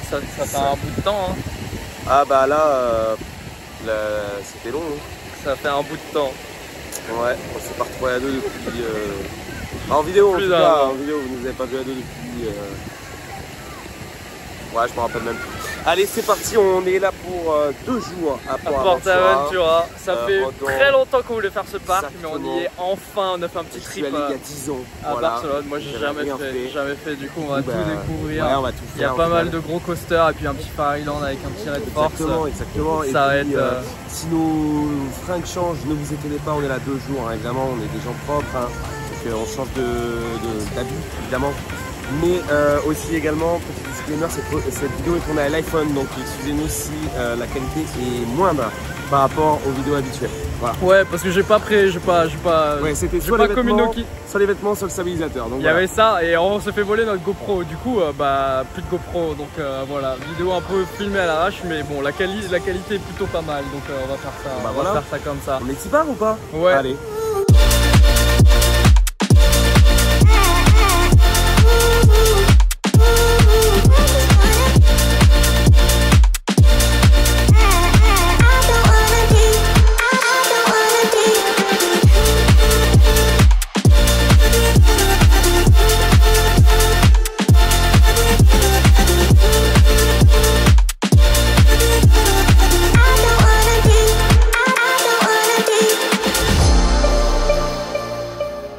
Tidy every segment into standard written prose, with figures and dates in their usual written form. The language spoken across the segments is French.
ça fait un bout de temps. Hein. Ah bah là, c'était long. Hein. Ça fait un bout de temps. Ouais, on s'est pas retrouvés à deux depuis... En vidéo, en tout cas, en vidéo, vous ne nous avez pas vu à deux depuis... Ouais, je me rappelle même plus. Allez, c'est parti, on est là pour 2 jours à PortAventura. Ça fait très longtemps qu'on voulait faire ce parc, mais on y est enfin. On a fait un petit trip il y a 10 ans à Barcelone. Moi, j'ai jamais fait. Du coup, on va tout découvrir. Ouais, on va tout faire, il y a pas mal de gros coasters et puis un petit Phare Island avec un petit Red Force. Exactement. Ça va être. Si nos fringues changent, ne vous étonnez pas, on est là 2 jours. Hein, évidemment, on est des gens propres. Hein, donc, on change d'habit, évidemment. Mais aussi également, petit disclaimer, cette vidéo est tournée à l'iPhone, donc excusez-nous si la qualité est moindre par rapport aux vidéos habituelles. Voilà. Ouais, parce que j'ai pas c'était soit les vêtements, soit le stabilisateur. Donc il y avait ça et on se fait voler notre GoPro. Du coup, plus de GoPro. Donc voilà, vidéo un peu filmée à l'arrache, mais bon, la qualité est plutôt pas mal. Donc on va faire ça. On va faire ça comme ça. On est y part ou pas? Ouais. Allez.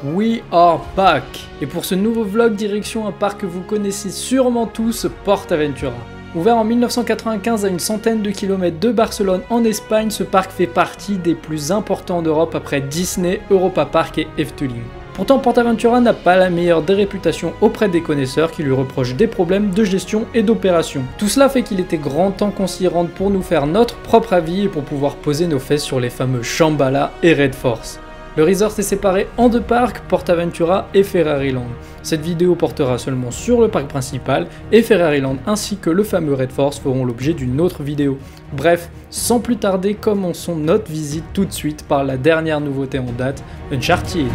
We are back! Et pour ce nouveau vlog direction un parc que vous connaissez sûrement tous, PortAventura. Ouvert en 1995 à une centaine de kilomètres de Barcelone en Espagne, ce parc fait partie des plus importants d'Europe après Disney, Europa Park et Efteling. Pourtant, PortAventura n'a pas la meilleure des réputations auprès des connaisseurs qui lui reprochent des problèmes de gestion et d'opération. Tout cela fait qu'il était grand temps qu'on s'y rende pour nous faire notre propre avis et pour pouvoir poser nos fesses sur les fameux Shambhala et Red Force. Le resort est séparé en 2 parcs, PortAventura et Ferrariland. Cette vidéo portera seulement sur le parc principal et Ferrariland ainsi que le fameux Red Force feront l'objet d'une autre vidéo. Bref, sans plus tarder, commençons notre visite tout de suite par la dernière nouveauté en date, Uncharted.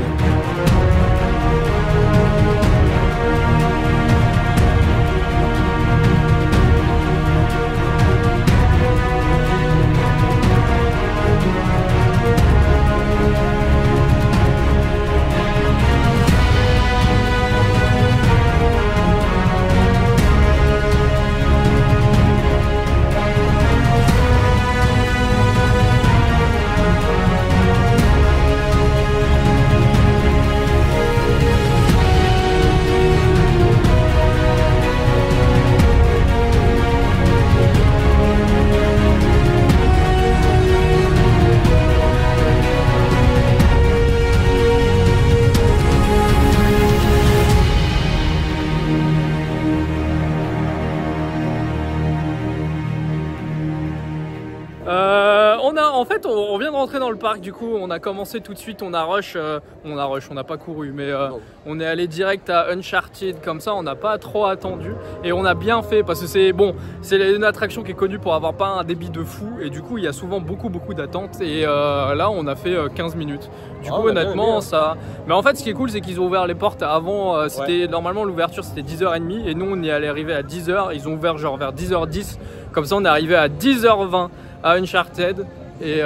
En fait, on vient de rentrer dans le parc, du coup, on a commencé tout de suite, on n'a pas couru, mais on est allé direct à Uncharted, comme ça, on n'a pas trop attendu, et on a bien fait, parce que c'est une attraction qui est connue pour avoir pas un débit de fou, et du coup, il y a souvent beaucoup d'attentes, et là, on a fait 15 minutes. Du coup, honnêtement, ça... Mais en fait, ce qui est cool, c'est qu'ils ont ouvert les portes avant, normalement, l'ouverture, c'était 10h30, et nous, on est allé arriver à 10h, ils ont ouvert genre vers 10h10, comme ça, on est arrivé à 10h20 à Uncharted. Et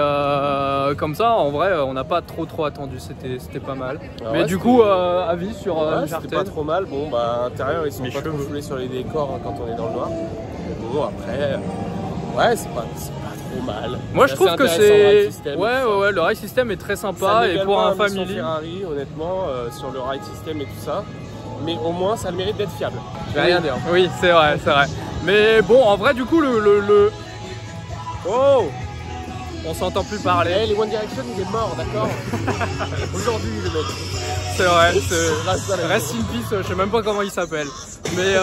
comme ça, en vrai, on n'a pas trop attendu, c'était pas mal. Mais du coup, avis sur Uncharted. C'était pas trop mal. Bon, bah, à l'intérieur, ils sont pas trop foulés sur les décors hein, quand on est dans le noir. Bon, après, ouais, c'est pas trop mal. Moi, je trouve que c'est. Ouais, le ride system est très sympa. Et pour un family. Ferrari, honnêtement, sur le ride system et tout ça. Mais au moins, ça a le mérite d'être fiable. Je vais rien dire. Oui, c'est vrai. Mais bon, en vrai, du coup, Oh! On s'entend plus parler. Les One Direction, il est mort, d'accord. Aujourd'hui, le mec. C'est vrai, rest in peace, je sais même pas comment il s'appelle. Mais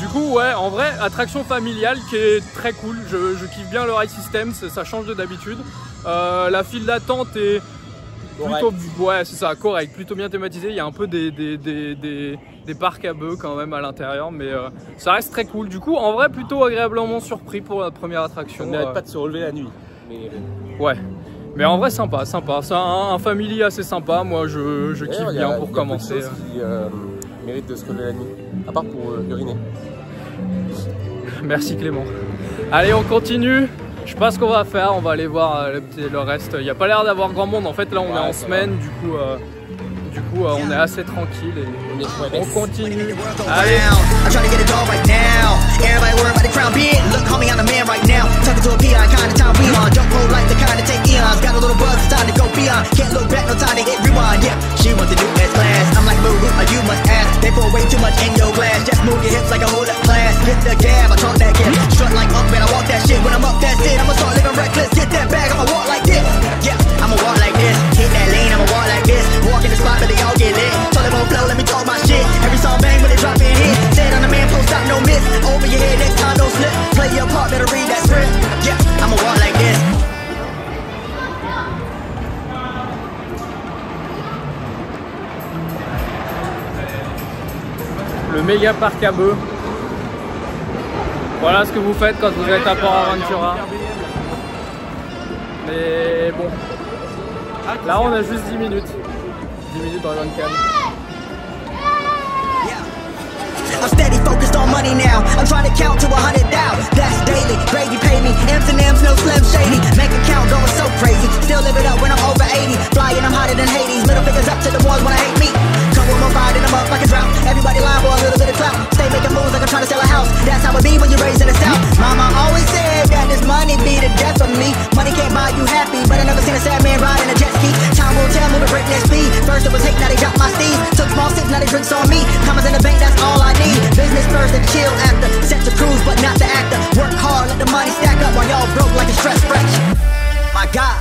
du coup, ouais, en vrai, attraction familiale qui est très cool. Je kiffe bien le ride system, ça change de d'habitude. La file d'attente est plutôt, ouais, c'est ça, correct, plutôt bien thématisé. Il y a un peu des parcs à bœufs quand même à l'intérieur, mais ça reste très cool. Du coup, en vrai, plutôt agréablement surpris pour la première attraction. Ça ne mérite pas de se relever la nuit. Mais... Ouais, mais en vrai sympa. C'est un family assez sympa. Moi je kiffe bien pour commencer. Il y a qui mérite de se relever la nuit, à part pour uriner. Merci Clément. Allez, on continue. Je sais pas ce qu'on va faire, on va aller voir le reste. Il n'y a pas l'air d'avoir grand monde. En fait, là, on est en semaine, du coup, on est assez tranquille et on continue. Allez. Le méga parc à bœufs. Voilà ce que vous faites quand vous êtes à Port Aventura. Mais bon, là on a juste 10 minutes. 10 minutes dans Dragon Khan. I'm steady focused on money now. I'm trying to count to 100,000. That's daily. Brady pay me. M's and M's, no Slim Shady. Bank account going so crazy. Still live it up when I'm over 80. Flying, I'm hotter than Hades. Middle fingers up to the ones when I hate me. Come with my fire, then I'm up like a drought. Everybody lying for a little bit of clout. Stay making moves like I'm trying to sell a house. That's how it be when you're raised in the South. Mama always said that this money be the death of me. Money can't buy you happy, but I never seen a sad man riding a jet ski. Time will tell me to break that speed. First it was hate, now they dropped my steez. Took small sips, now they drinks on me. Commas in the bank, that's all I need. Business first and chill after. Set to cruise, but not the actor. Work hard, let the money stack up while y'all broke like a stress fracture. My God.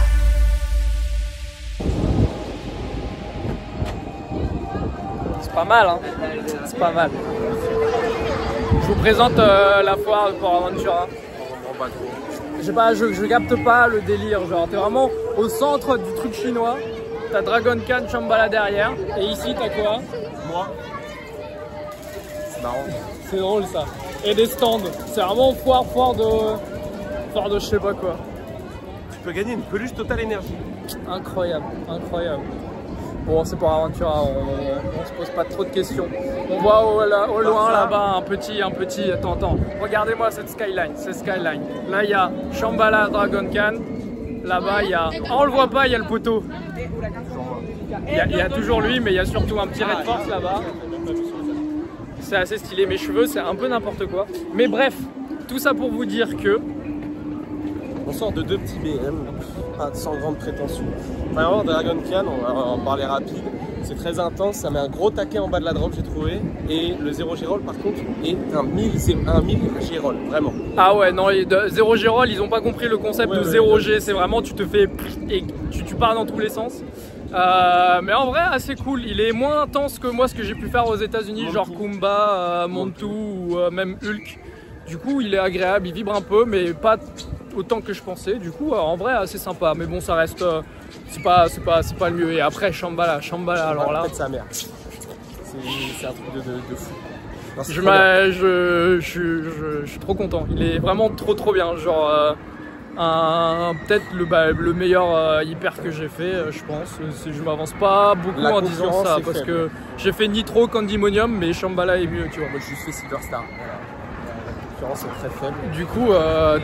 C'est pas mal, hein. C'est pas mal. Je vous présente la foire de Port Aventura. Je sais pas, je capte pas le délire. Genre, t'es vraiment au centre du truc chinois. T'as Dragon Khan, Shambhala derrière. Et ici, t'as quoi? Moi. C'est marrant. C'est drôle ça. Et des stands. C'est vraiment foire de je sais pas quoi. Tu peux gagner une peluche Total Énergie. Incroyable, incroyable. Bon, c'est pour Aventura, on se pose pas trop de questions. On voit au loin là-bas un petit. Attends. Regardez-moi cette skyline. Là, il y a Shambhala Dragon Khan. Là-bas, il y a. Oh, on le voit pas, il y a le poteau. Il y a toujours lui, mais il y a surtout un petit Red Force là-bas. C'est assez stylé. Mes cheveux, c'est un peu n'importe quoi. Mais bref, tout ça pour vous dire que. On sort de deux petits BM, pas sans grande prétention. Vraiment, Dragon Khan, on va en parler rapide. C'est très intense, ça met un gros taquet en bas de la drop, j'ai trouvé. Et le 0 G-roll, par contre, est un 1000 G-roll, vraiment. Ah ouais, non, 0 G-roll, ils ont pas compris le concept de 0 G. C'est vraiment, tu te fais et tu pars dans tous les sens. Mais en vrai, assez cool. Il est moins intense que moi, ce que j'ai pu faire aux États-Unis, genre Kumba, Montu ou même Hulk. Du coup, il est agréable, il vibre un peu, mais pas autant que je pensais. Du coup, en vrai, assez sympa. Mais bon, ça reste, c'est pas le mieux. Et après, Shambhala, alors là, sa mère. C'est un truc de fou. Non, je suis trop content. Il est vraiment trop bien. Genre, peut-être le meilleur hyper que j'ai fait, je pense. Je m'avance pas beaucoup en disant ça parce que j'ai fait Nitro, Candymonium, mais Shambhala est mieux, tu vois. Moi, je suis fait Silver Star. Voilà. C'est très faible. Du coup,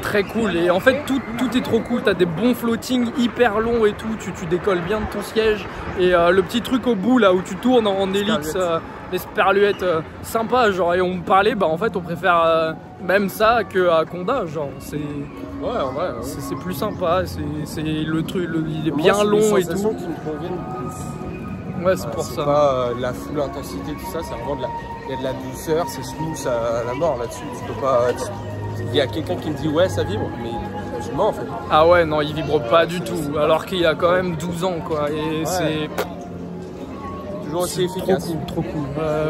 très cool. Et en fait, tout est trop cool. T'as des bons floatings hyper longs et tout. Tu décolles bien de ton siège. Et le petit truc au bout là où tu tournes en élix, les sperluettes, sympa. Genre, et on me parlait, bah en fait, on préfère même ça qu'à Conda. Genre, c'est. Ouais, en vrai. C'est plus sympa. C'est le truc, il est bien long et tout. Qui me conviennent plus. Ouais, c'est pour ça. C'est pas la full intensité, tout ça, c'est vraiment il y a de la douceur, c'est smooth à la mort là-dessus. Tu peux pas. Il y a quelqu'un qui me dit ouais, ça vibre, mais je mens en fait. Ah ouais, non, il vibre pas du tout, alors qu'il a quand même 12 ans quoi. Et c'est. Toujours aussi efficace. Trop cool.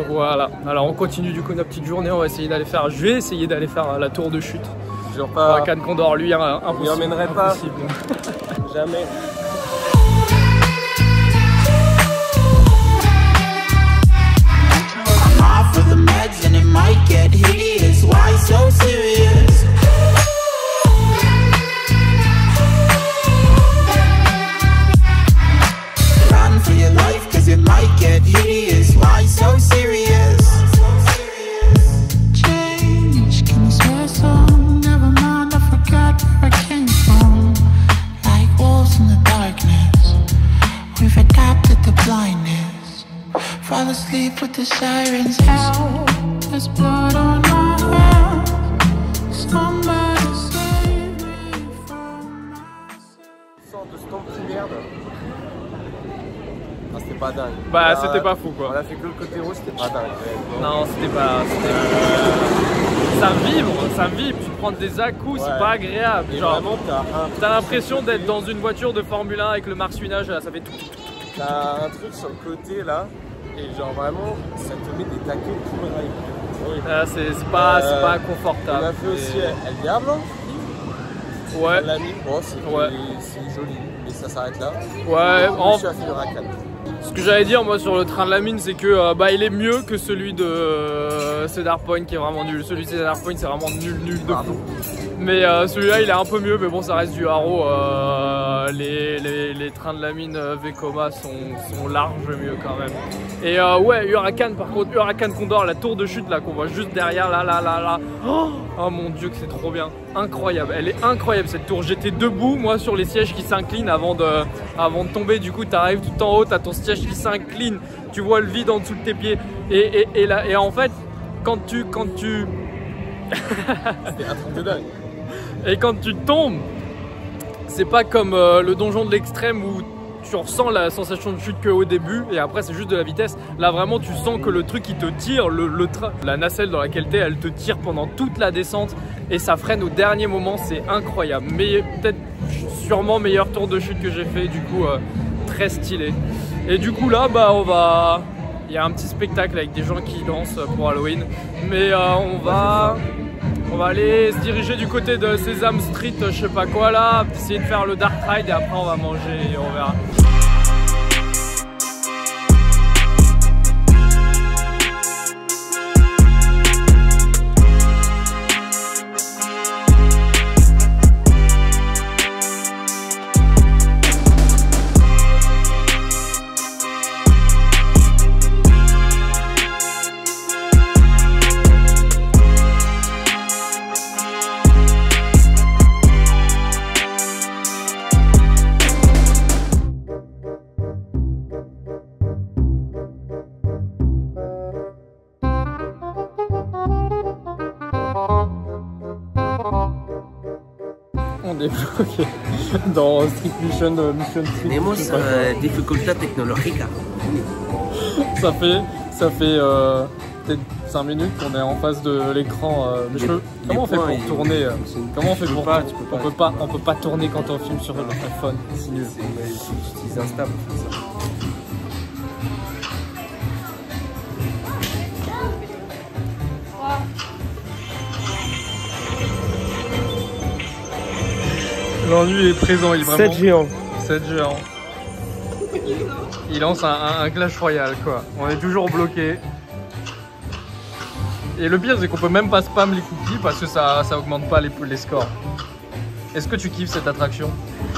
Voilà. Alors on continue du coup notre petite journée, on va essayer d'aller faire. Je vais essayer d'aller faire la tour de chute. Genre pas. Cannes Condor, lui, impossible. Il emmènerait pas. Jamais. For the meds and it might get hideous. Why so serious? Run for your life cause it might get hideous. Why so serious? Change, can you smell some? the sirens out. There's blood on my hands. Somebody save me from myself. Une sorte de stand qui merde. Ah, c'était pas dingue. Bah, c'était pas fou quoi. On a fait que le côté rouge, c'était pas dingue. Non, c'était pas. Ça vibre, tu te prends des à-coups, c'est pas agréable. Et Genre, vraiment, t'as l'impression d'être dans une voiture de Formule 1 avec le marsuinage, là, ça fait tout. T'as un truc sur le côté là, et genre vraiment, ça te met des taquets tout le rail. C'est pas confortable. On a fait aussi El Diablo. Ouais. On l'a mis, bon, c'est joli, mais ça s'arrête là. Ouais, Je suis à Huracan. Ce que j'allais dire moi sur le train de la mine, c'est que il est mieux que celui de Cedar Point qui est vraiment nul. Celui de Cedar Point c'est vraiment nul de fou. Mais celui-là il est un peu mieux, mais bon ça reste du haro. Les trains de la mine Vekoma sont larges mieux quand même. Et ouais, Huracan par contre, Huracan Condor, la tour de chute là qu'on voit juste derrière là. Oh mon dieu que c'est trop bien. Incroyable, elle est incroyable cette tour. J'étais debout moi sur les sièges qui s'inclinent avant de tomber. Du coup tu arrives tout en haut, t'as ton siège qui s'incline, tu vois le vide en dessous de tes pieds. Et en fait quand tu C'était un truc de dingue. Et quand tu tombes, c'est pas comme le donjon de l'extrême où tu ressens la sensation de chute qu'au début et après c'est juste de la vitesse. Là vraiment tu sens que le truc il te tire, le train, la nacelle dans laquelle t'es, elle te tire pendant toute la descente et ça freine au dernier moment, c'est incroyable. Mais peut-être sûrement meilleur tour de chute que j'ai fait, du coup très stylé. Et du coup là il y a un petit spectacle avec des gens qui dansent pour Halloween, mais on va aller se diriger du côté de Sesame Street, je sais pas quoi là, essayer de faire le Dark Ride et après on va manger et on verra. On est bloqué dans Street Mission Street. Tenemos dificultad tecnológica. Ça fait peut-être 5 minutes qu'on est en face de l'écran. Comment on fait pour tourner Comment on fait pour on peut pas tourner quand on filme sur notre iPhone. C'est nul. J'utilise Insta pour faire ça. L'ennui est présent, il est vraiment... 7 géants. 7 géants. Il lance un Clash Royale quoi. On est toujours bloqué. Et le pire c'est qu'on peut même pas spam les cookies parce que ça augmente pas les scores. Est-ce que tu kiffes cette attraction?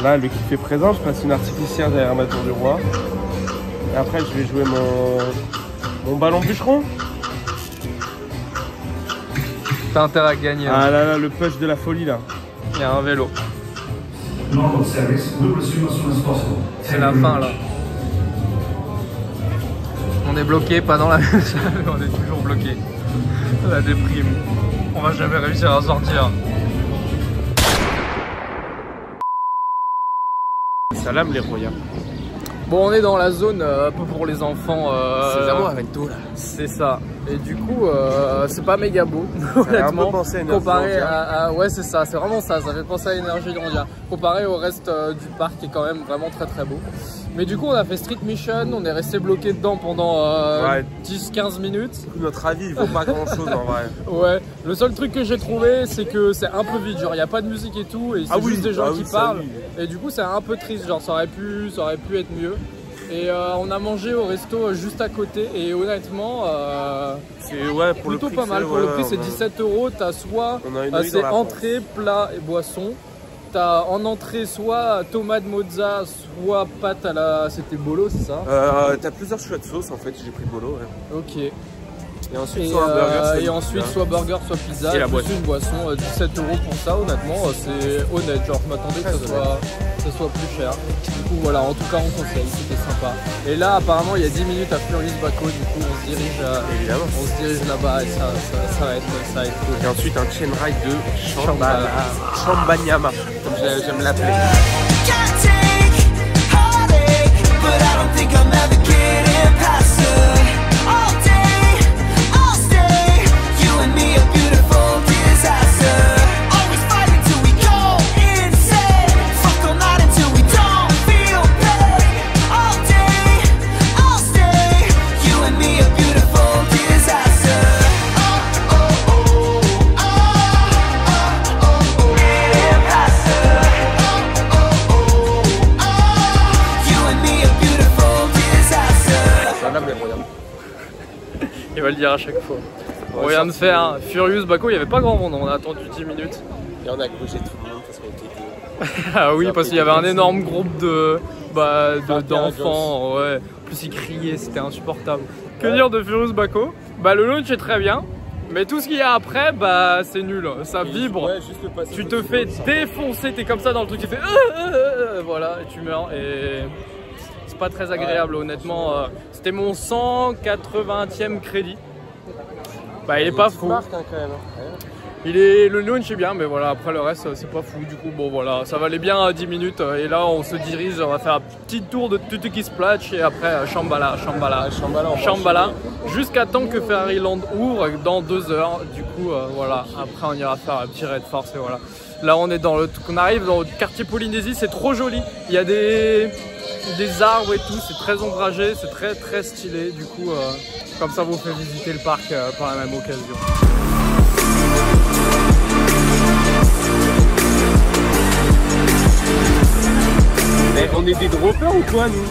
Là le kiff est présent, je passe une artificière derrière ma tour du roi. Et après je vais jouer mon ballon bûcheron. T'as intérêt à gagner. Ah là le push de la folie là. Il y a un vélo. C'est la fin là. On est bloqué, pas dans la même salle, on est toujours bloqué. La déprime. On va jamais réussir à sortir. Salam les royaux. Bon, on est dans la zone un peu pour les enfants. Sésamo Aventura. C'est ça. Et du coup, c'est pas méga beau, honnêtement. Comparé à ouais, c'est ça. C'est vraiment ça. Ça fait penser à Énergie Grandia. Comparé au reste du parc, qui est quand même vraiment très très beau. Mais du coup, on a fait Street Mission. On est resté bloqué dedans pendant 10-15 minutes. Notre avis, il vaut pas grand chose en vrai. Ouais. Le seul truc que j'ai trouvé, c'est que c'est un peu vide. Genre, il n'y a pas de musique et tout. Et c'est juste des gens qui parlent. Et du coup, c'est un peu triste. Genre, ça aurait pu être mieux. Et on a mangé au resto juste à côté et honnêtement c'est plutôt pas mal. Pour le prix c'est 17 €. T'as soit c'est entrée, plat et boisson. T'as en entrée soit tomate mozza, soit pâte à la... C'était bolo, c'est ça? T'as plusieurs choix de sauce en fait, j'ai pris bolo. Ouais. Ok. Et ensuite, soit burger, soit pizza. Et la plus boisson. une boisson, 17 € pour ça, honnêtement, c'est honnête. Genre, je m'attendais que ça soit plus cher. Du coup, voilà, en tout cas, on conseille, c'était sympa. Et là, apparemment, il y a 10 minutes à Furious Baco, du coup, on se dirige là-bas et ça va être cool. Et ensuite, un chain ride de Chambanyama, comme j'aime l'appeler. Il va le dire à chaque fois. On vient de faire Furious Baco, il n'y avait pas grand monde, on a attendu 10 minutes. Et on a bougé tout le monde parce qu'on était deux. Ah oui, parce qu'il y avait un énorme groupe d'enfants, ouais. En plus ils criaient, c'était insupportable. Que dire de Furious Baco? Bah le launch est très bien, mais tout ce qu'il y a après, bah c'est nul, ça vibre. Ouais, juste le passage, tu te fais défoncer, t'es comme ça dans le truc, tu fais voilà, et tu meurs. Et c'est pas très agréable, honnêtement. C'était mon 180e crédit. Bah il est pas fou. Marque, hein, quand même. Le launch est bien, mais voilà, après le reste c'est pas fou. Du coup, bon voilà, ça valait bien à 10 minutes. Et là on se dirige, on va faire un petit tour de Tutuki Splash et après Shambhala, jusqu'à temps que Ferrari Land ouvre dans 2 heures. Du coup, voilà, après on ira faire un petit raid force et voilà. Là on est on arrive dans le quartier Polynésie, c'est trop joli. Il y a des arbres et tout, c'est très ombragé, c'est très très stylé. Du coup, comme ça vous fait visiter le parc par la même occasion. Mais on est des droppers ou quoi, nous?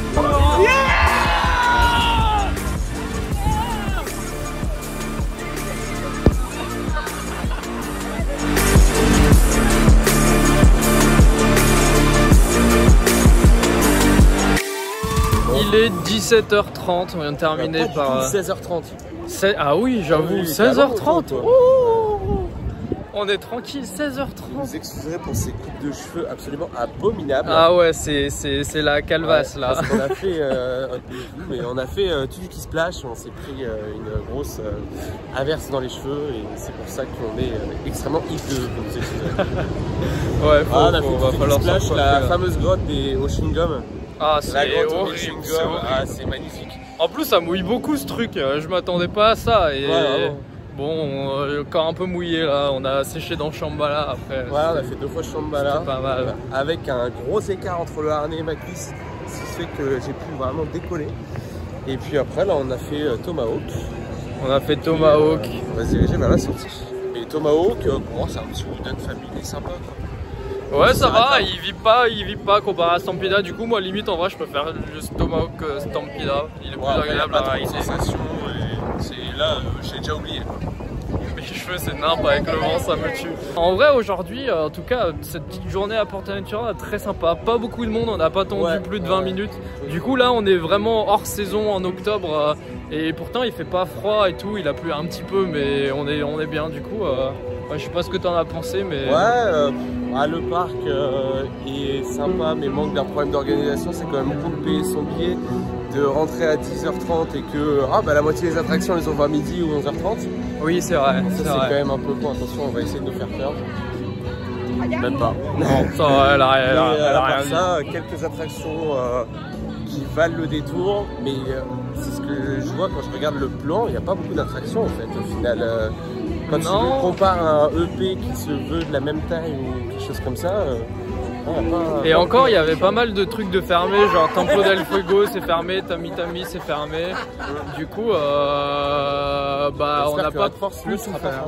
Il est 17h30, on vient de terminer par 16h30. Ah oui, j'avoue, oui, 16h30. On est tranquille, 16h30. Vous excuserez pour ces coupes de cheveux absolument abominables. Ah ouais, c'est la calvasse, ouais, là. Parce qu'on a fait, on a fait Tutuki Splash, on s'est pris une grosse averse dans les cheveux et c'est pour ça qu'on est extrêmement hideux, vous excuserez. Ouais, on a fait Tutuki Splash, la fameuse grotte des Oshingum. Ah, c'est horrible, c'est magnifique. En plus, ça mouille beaucoup ce truc, je m'attendais pas à ça. Et ouais, bon, encore un peu mouillé là, on a séché dans Shambhala après. Ouais, on a fait 2 fois Shambhala. Pas mal. Avec un gros écart entre le harnais et ma cuisse, ce qui fait que j'ai pu vraiment décoller. Et puis après, là, on a fait Tomahawk. On a fait Tomahawk. On va se diriger vers la sortie. Et Tomahawk, c'est un petit wooden family sympa, quoi. Ouais, ça va, il vit pas comparé à Stampida. Du coup, moi, limite, en vrai, je préfère juste Tomahawk Stampida. Il est plus agréable à rider. C'est là, j'ai déjà oublié. Mes cheveux, c'est nimp avec le vent, ça me tue. En vrai, aujourd'hui, en tout cas, cette petite journée à PortAventura, très sympa. Pas beaucoup de monde, on n'a pas attendu plus de 20 minutes. Du coup, là, on est vraiment hors saison en octobre. Et pourtant, il fait pas froid et tout. Il a plu un petit peu, mais on est bien. Du coup, je sais pas ce que t'en as pensé, mais... Ouais, le parc est sympa, mais manque d'un problème d'organisation. C'est quand même cool de payer son billet, de rentrer à 10h30 et que la moitié des attractions, les ouvrent à midi ou 11h30. Oui, c'est vrai. Ça, c'est quand même un peu con. Attention, on va essayer de nous faire peur. Même pas. Non, ça, elle a rien ça, quelques attractions qui valent le détour, mais c'est ce que je vois quand je regarde le plan. Il n'y a pas beaucoup d'attractions en fait, au final. Quand tu compares un EP qui se veut de la même taille ou quelque chose comme ça, et encore, il y avait pas mal de trucs de fermés, genre Templo del Fuego c'est fermé, Tami Tami c'est fermé. Du coup, on n'a pas plus à faire.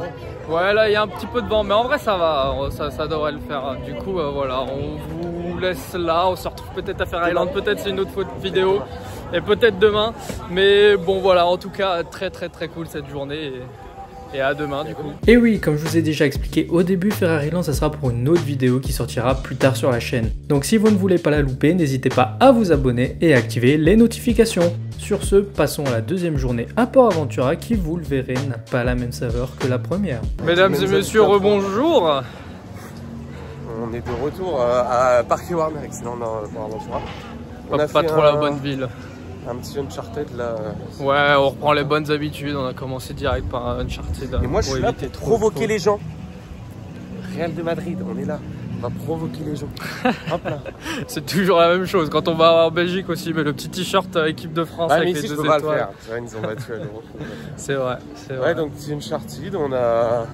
Ouais, là il y a un petit peu de vent, mais en vrai ça va, ça devrait le faire. Du coup, voilà, on vous laisse là, on se retrouve peut-être à Ferrari Land, peut-être c'est une autre vidéo, et peut-être demain. Mais bon, voilà, en tout cas, très très très cool cette journée. Et à demain du coup. Et oui, comme je vous ai déjà expliqué au début, Ferrari Land, ça sera pour une autre vidéo qui sortira plus tard sur la chaîne. Donc si vous ne voulez pas la louper, n'hésitez pas à vous abonner et activer les notifications. Sur ce, passons à la deuxième journée à Port Aventura qui, vous le verrez, n'a pas la même saveur que la première. Mesdames et messieurs, rebonjour. On est de retour à Parc Warner, excellent dans Port Aventura. On a Pas fait trop la bonne ville. Un petit Uncharted là. Ouais, on reprend les bonnes habitudes, on a commencé direct par un Uncharted. Et moi je suis là pour provoquer les gens. Real de Madrid, on est là. On va provoquer les gens. Hop là. C'est toujours la même chose. Quand on va en Belgique aussi, mais le petit t-shirt équipe de France avec mais les ici, 2 je peux pas étoiles. le faire. Tu vois, ils nous ont battu à l'Euro. C'est vrai, c'est vrai. Ouais, donc petit Uncharted, on a.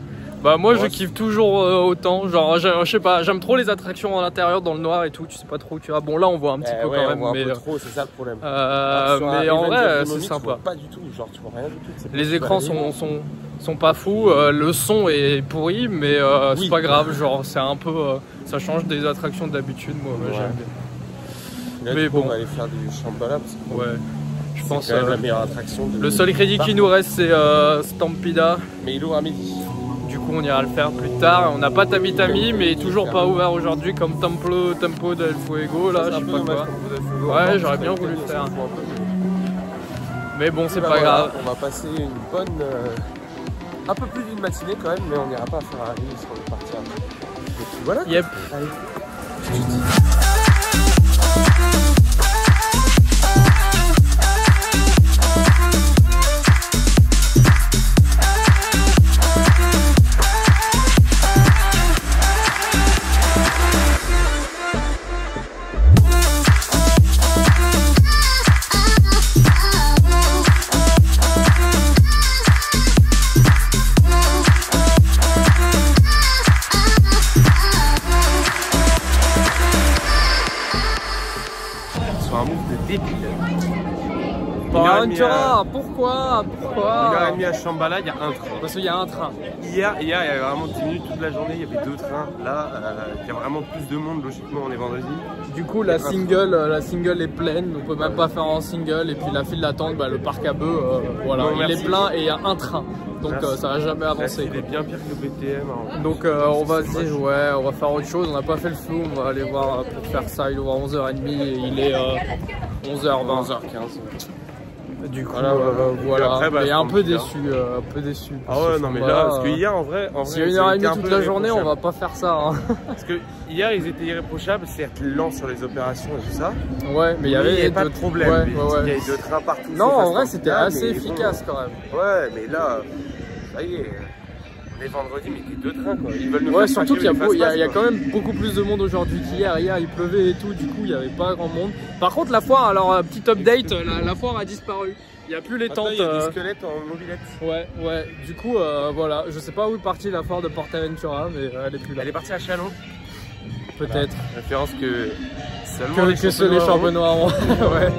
Bah moi je kiffe toujours autant, genre je sais pas, j'aime trop les attractions à l'intérieur dans le noir et tout, tu sais pas trop où tu vas. Bon là on voit un petit peu ouais, quand on même, voit mais un peu trop, c'est ça le problème. mais en vrai c'est sympa. Tu vois pas du tout, genre tu vois rien du tout. Les écrans sont pas fous, le son est pourri, mais c'est pas grave, genre c'est un peu, ça change des attractions d'habitude, moi j'aime bien. Là, mais bon, on va aller faire du Shambhala parce que ouais, je pense c'est quand même la meilleure attraction. Le seul crédit qui nous reste c'est Stampida. Mais il ouvre à midi. Du coup on ira le faire plus tard. On n'a pas Tami Tami mais toujours pas ouvert aujourd'hui comme Tempo del Fuego là, je sais pas quoi. Ouais, j'aurais bien voulu le faire. Mais bon, c'est pas grave. On va passer une bonne, un peu plus d'une matinée quand même, mais on n'ira pas à Ferrari, on est parti après. Et puis voilà. Yep. Allez. Port Aventura, pourquoi? Une heure et demie à Shambhala, il y a un train. Parce qu'il y a un train. Hier, il y avait vraiment 10 minutes toute la journée, il y avait 2 trains. Là, il y a vraiment plus de monde, logiquement, on est vendredi. Du coup, la single est pleine, on peut même pas faire en single. Et puis la file d'attente, bah, le parc à bœufs, voilà, bon, il est plein et il y a un train. Donc ça va jamais avancer. Il est bien pire que le BTM. Hein. Donc on va se dire, ouais, on va faire autre chose. On n'a pas fait le flou, on va aller voir pour faire ça. Il ouvre à 11h30 et il est 11h20. 11h15. Du coup, voilà. Après, bah, et un peu déçu, Ah ouais, non mais là, parce que hier en vrai s'il y a 1h30 toute la journée, on va pas faire ça. Hein. Parce que hier ils étaient irréprochables, certes lents sur les opérations et tout ça. Ouais, mais il y avait pas de problème. Ouais. Il y avait 2 trains partout. Non, en vrai, c'était assez efficace quand même. Ouais, mais là, ça y est. Les vendredis, mais des 2 trains quoi. Ils veulent nous faire surtout qu'il y a quand même beaucoup plus de monde aujourd'hui qu'hier. Hier il pleuvait et tout, du coup il n'y avait pas grand monde. Par contre la foire, alors petit update, la foire a disparu. Il n'y a plus les tentes. Il y a des squelettes en mobilette. Ouais. Du coup voilà, je sais pas où est partie la foire de Port Aventura, mais elle est plus là. Elle est partie à Chalon. Peut-être. Voilà. Référence que seulement les champenois ont. Ouais.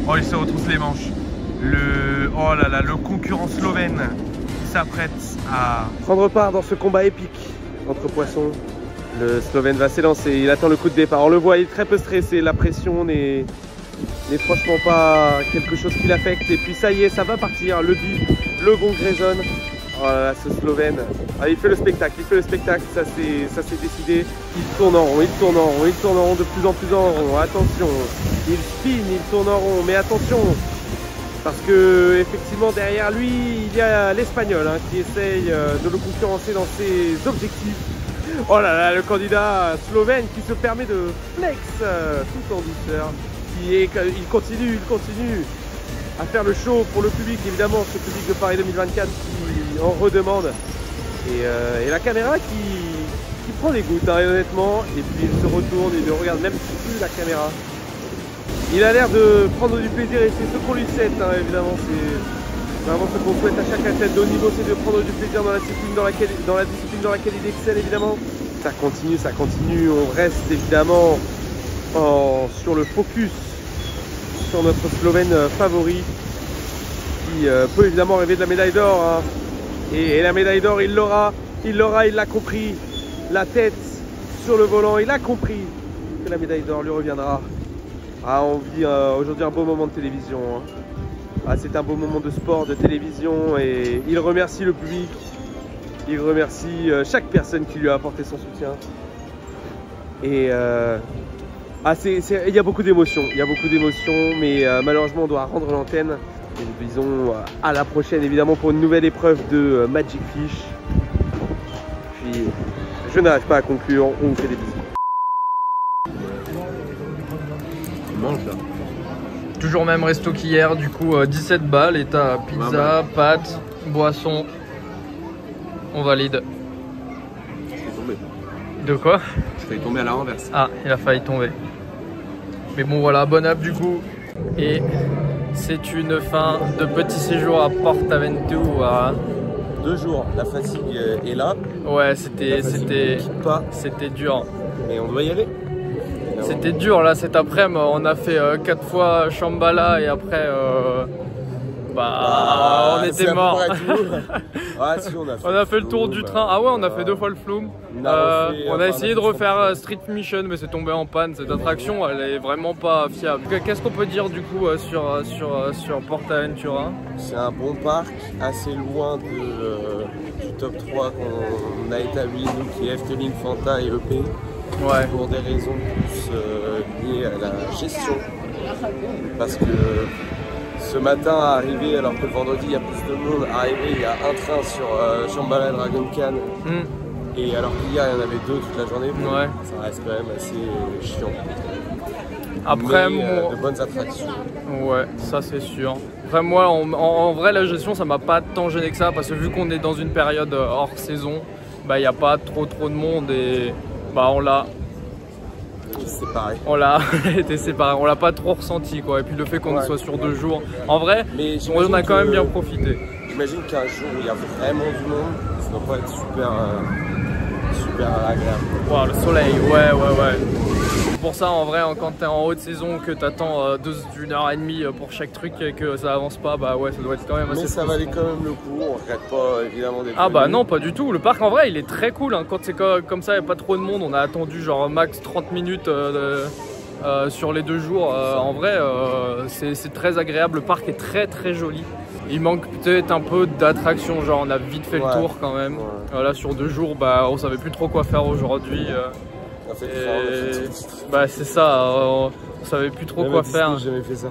Oh, il se retrousse les manches. Oh là là, le concurrent slovène qui s'apprête à prendre part dans ce combat épique entre poissons. Le Slovène va s'élancer, il attend le coup de départ. On le voit, il est très peu stressé, la pression n'est franchement pas quelque chose qui l'affecte. Et puis ça y est, ça va partir, le gong résonne. Oh là là, ce Slovène, il fait le spectacle, ça c'est décidé. Il tourne en rond, il tourne en rond, de plus en plus en rond. Attention, il spin, il tourne en rond, mais attention, parce que effectivement derrière lui, il y a l'Espagnol qui essaye de le concurrencer dans ses objectifs. Oh là là, le candidat slovène qui se permet de flex tout en douceur. Il continue à faire le show pour le public, évidemment, ce public de Paris 2024 qui en redemande. Et la caméra qui prend des gouttes, honnêtement, et puis il se retourne, il ne regarde même plus la caméra. Il a l'air de prendre du plaisir et c'est ce qu'on lui souhaite, évidemment. C'est vraiment ce qu'on souhaite à chaque athlète de haut niveau, c'est de prendre du plaisir dans la discipline dans laquelle il excelle, évidemment. Ça continue, on reste évidemment sur le focus sur notre Slovène favori qui peut évidemment rêver de la médaille d'or. Hein. Et la médaille d'or, il l'aura, il l'a compris. La tête sur le volant, il a compris que la médaille d'or lui reviendra. Ah, on vit aujourd'hui un beau moment de télévision. Hein. Ah, c'est un beau moment de sport, de télévision et il remercie le public. Il remercie chaque personne qui lui a apporté son soutien. Et il y a beaucoup d'émotions, mais malheureusement on doit rendre l'antenne. Et nous disons à la prochaine évidemment pour une nouvelle épreuve de Magic Fish. Puis je n'arrive pas à conclure, on vous fait des bisous. On mange là. Toujours même resto qu'hier, du coup 17 balles et t'as pizza, pâtes, boisson. On valide. Je suis tombé. De quoi? Je failli tomber à la renverse. Ah, il a failli tomber. Mais bon voilà, bonne app du coup. Et c'est une fin de petit séjour à Portaventura. 2 jours, la fatigue est là. Ouais, c'était dur. Mais on doit y aller. C'était dur là cet après-midi, on a fait 4 fois Shambhala et après on était morts. Ah, si, on a fait le tour du train. Ah ouais, on a fait 2 fois le Flume. On a essayé de refaire Street Mission mais c'est tombé en panne. Cette attraction elle est vraiment pas fiable. Qu'est-ce qu'on peut dire du coup sur Portaventura? C'est un bon parc, assez loin du top 3 qu'on a établi nous qui est Efteling, Fanta et EP. Ouais. Pour des raisons plus liées à la gestion. Parce que ce matin, arrivé, alors que le vendredi il y a plus de monde, arrivé, il y a un train sur Shambhala Dragon Khan. Et alors qu'hier il y en avait 2 toute la journée, ouais. Ça reste quand même assez chiant. Après, de bonnes attractions. Ouais, ça c'est sûr. Après moi, en vrai, la gestion ça m'a pas tant gêné que ça parce que vu qu'on est dans une période hors saison, bah il n'y a pas trop de monde et bah on l'a séparé. On l'a été séparé, on l'a pas trop ressenti quoi. Et puis le fait qu'on soit sur 2 jours, en vrai, on a quand même bien profité. J'imagine qu'un jour où il y a vraiment du monde, ça doit pas être super agréable. Wow, le soleil, ouais. Pour ça, en vrai, quand t'es en haute saison, que t'attends 1h30 pour chaque truc et que ça avance pas, bah ouais, ça doit être quand même assez. Mais ça valait quand même le coup, on regrette pas évidemment des. Ah bah non, pas du tout. Le parc en vrai, il est très cool. Hein. Quand c'est comme ça, il n'y a pas trop de monde. On a attendu genre max 30 minutes sur les 2 jours. En vrai, c'est très agréable. Le parc est très joli. Il manque peut-être un peu d'attraction, genre on a vite fait le tour quand même. Ouais. Voilà, sur 2 jours, bah on savait plus trop quoi faire aujourd'hui. Bah c'est ça, on savait plus trop quoi faire. J'ai jamais fait ça.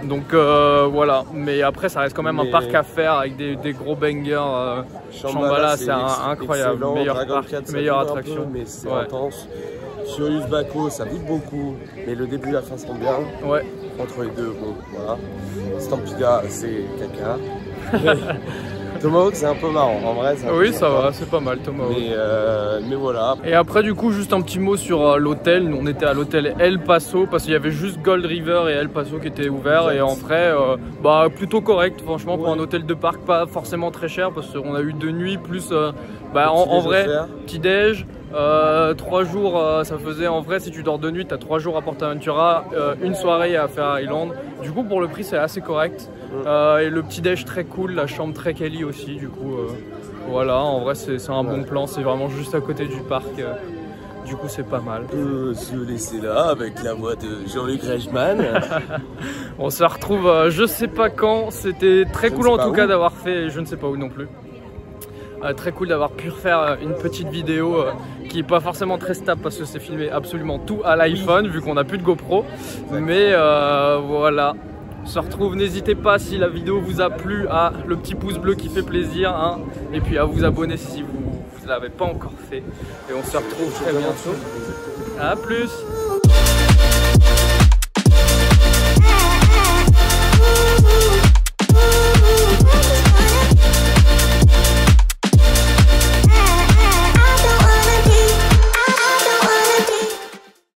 Donc voilà, mais après ça reste quand même un parc à faire avec des gros bangers. Shambhala c'est incroyable, meilleur parc, meilleure attraction. Mais c'est intense. Furious Baco ça vit beaucoup, mais le début et la fin sont bien. Ouais. Entre les deux, bon voilà. Stampida c'est caca. Tomahawk c'est un peu marrant, en vrai. Oui ça va, c'est pas mal Tomahawk. Mais voilà. Et après du coup juste un petit mot sur l'hôtel. Nous on était à l'hôtel El Paso parce qu'il y avait juste Gold River et El Paso qui étaient ouverts. Et en vrai bah plutôt correct franchement pour un hôtel de parc, pas forcément très cher parce qu'on a eu 2 nuits plus en vrai petit déj. 3 jours ça faisait en vrai si tu dors 2 nuits t'as 3 jours à Portaventura, 1 soirée à Fair Island. Du coup pour le prix c'est assez correct. Et le petit déj très cool, la chambre très quali aussi du coup voilà en vrai c'est un bon plan, c'est vraiment juste à côté du parc. Du coup c'est pas mal. Se laisser là avec la voix de Jean-Luc Reichmann. On se retrouve je sais pas quand, c'était très cool en tout cas d'avoir fait, je ne sais pas où non plus. Très cool d'avoir pu refaire une petite vidéo qui est pas forcément très stable parce que c'est filmé absolument tout à l'iPhone vu qu'on n'a plus de GoPro. Mais voilà, on se retrouve, n'hésitez pas si la vidéo vous a plu à le petit pouce bleu qui fait plaisir hein, et puis à vous abonner si vous ne l'avez pas encore fait. Et on se retrouve très bientôt. A plus.